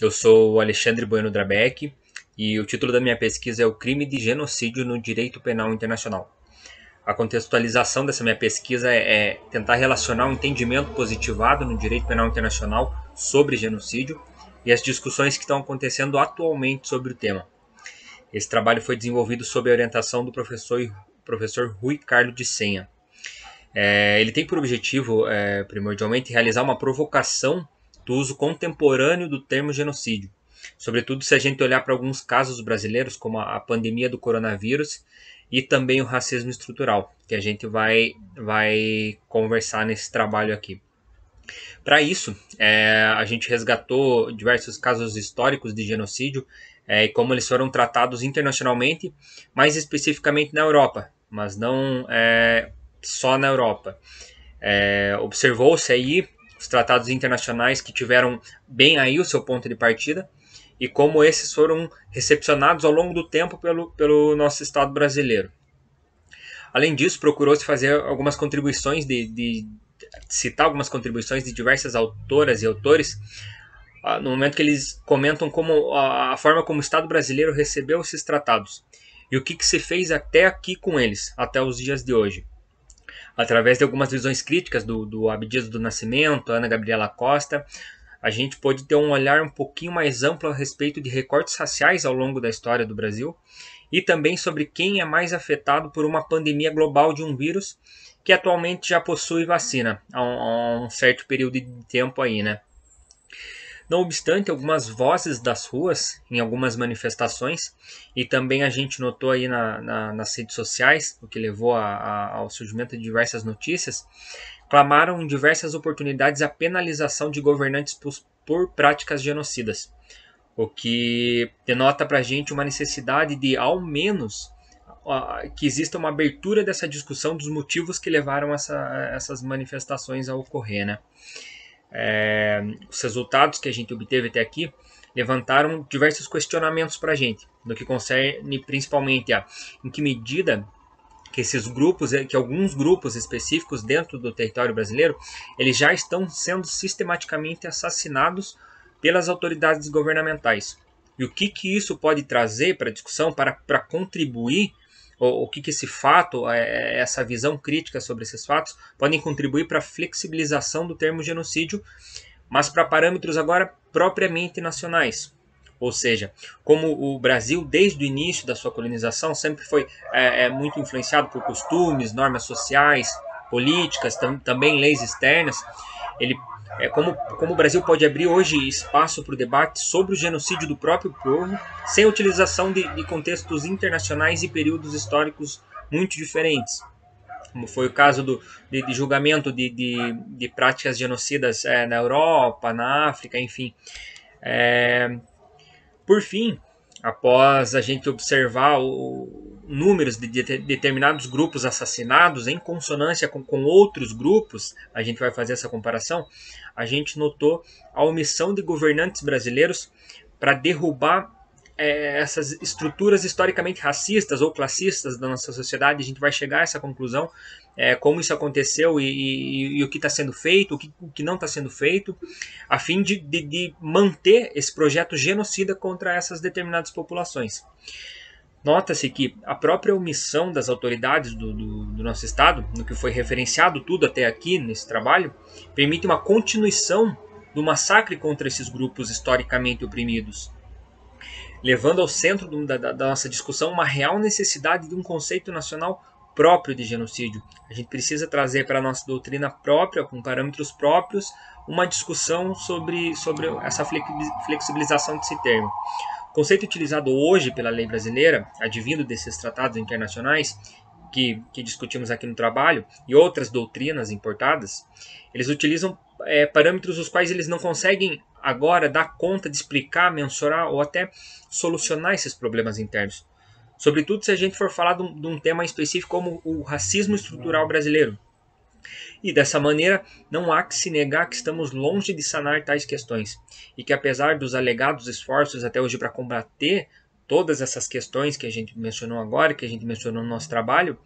Eu sou o Alexandre Bueno Drabeck e o título da minha pesquisa é O Crime de Genocídio no Direito Penal Internacional. A contextualização dessa minha pesquisa é tentar relacionar um entendimento positivado no direito penal internacional sobre genocídio e as discussões que estão acontecendo atualmente sobre o tema. Esse trabalho foi desenvolvido sob a orientação do professor Rui Carlos de Senha. Ele tem por objetivo, primordialmente, realizar uma provocação do uso contemporâneo do termo genocídio, sobretudo se a gente olhar para alguns casos brasileiros, como a pandemia do coronavírus e também o racismo estrutural, que a gente vai conversar nesse trabalho aqui. Para isso, a gente resgatou diversos casos históricos de genocídio e como eles foram tratados internacionalmente, mais especificamente na Europa, mas não só na Europa. Observou-se aí os tratados internacionais que tiveram bem aí o seu ponto de partida e como esses foram recepcionados ao longo do tempo pelo nosso Estado brasileiro. Além disso, procurou-se fazer algumas contribuições citar algumas contribuições de diversas autoras e autores no momento que eles comentam como a forma como o Estado brasileiro recebeu esses tratados e o que se fez até aqui com eles, até os dias de hoje. Através de algumas visões críticas do Abdias do Nascimento, Ana Gabriela Costa, a gente pôde ter um olhar um pouquinho mais amplo a respeito de recortes raciais ao longo da história do Brasil e também sobre quem é mais afetado por uma pandemia global de um vírus que atualmente já possui vacina há um certo período de tempo aí, né? Não obstante, algumas vozes das ruas em algumas manifestações, e também a gente notou aí nas redes sociais, o que levou ao surgimento de diversas notícias, clamaram em diversas oportunidades a penalização de governantes por práticas genocidas, o que denota para a gente uma necessidade de, ao menos, que exista uma abertura dessa discussão dos motivos que levaram essas manifestações a ocorrer, né? Os resultados que a gente obteve até aqui levantaram diversos questionamentos para a gente, no que concerne principalmente em que medida que esses grupos, que alguns grupos específicos dentro do território brasileiro, eles já estão sendo sistematicamente assassinados pelas autoridades governamentais. E o que isso pode trazer para a discussão, para contribuir, o que esse fato, essa visão crítica sobre esses fatos, podem contribuir para a flexibilização do termo genocídio, mas para parâmetros agora propriamente nacionais. Ou seja, como o Brasil, desde o início da sua colonização, sempre foi muito influenciado por costumes, normas sociais, políticas, também leis externas, ele, como o Brasil pode abrir hoje espaço para o debate sobre o genocídio do próprio povo, sem a utilização de contextos internacionais e períodos históricos muito diferentes, como foi o caso de julgamento de práticas genocidas na Europa, na África, enfim. Por fim, após a gente observar números de determinados grupos assassinados em consonância com outros grupos, a gente vai fazer essa comparação, a gente notou a omissão de governantes brasileiros para derrubar essas estruturas historicamente racistas ou classistas da nossa sociedade. A gente vai chegar a essa conclusão, como isso aconteceu e o que está sendo feito, o que não está sendo feito, a fim de manter esse projeto genocida contra essas determinadas populações. Nota-se que a própria omissão das autoridades do nosso Estado, no que foi referenciado tudo até aqui nesse trabalho, permite uma continuação do massacre contra esses grupos historicamente oprimidos, levando ao centro da nossa discussão uma real necessidade de um conceito nacional próprio de genocídio. A gente precisa trazer para a nossa doutrina própria, com parâmetros próprios, uma discussão sobre essa flexibilização desse termo. O conceito utilizado hoje pela lei brasileira, advindo desses tratados internacionais, que discutimos aqui no trabalho, e outras doutrinas importadas, eles utilizam parâmetros os quais eles não conseguem agora dar conta de explicar, mensurar ou até solucionar esses problemas internos. Sobretudo se a gente for falar de um tema específico como o racismo estrutural brasileiro. E dessa maneira, não há que se negar que estamos longe de sanar tais questões, e que apesar dos alegados esforços até hoje para combater todas essas questões que a gente mencionou agora, que a gente mencionou no nosso trabalho,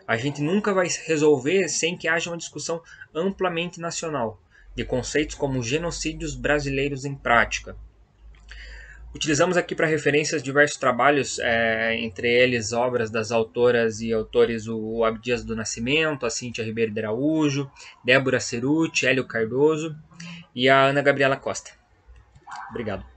a gente nunca vai resolver sem que haja uma discussão amplamente nacional de conceitos como genocídios brasileiros em prática. Utilizamos aqui para referências diversos trabalhos, entre eles obras das autoras e autores o Abdias do Nascimento, a Cíntia Ribeiro de Araújo, Débora Cerutti, Hélio Cardoso e a Ana Gabriela Costa. Obrigado.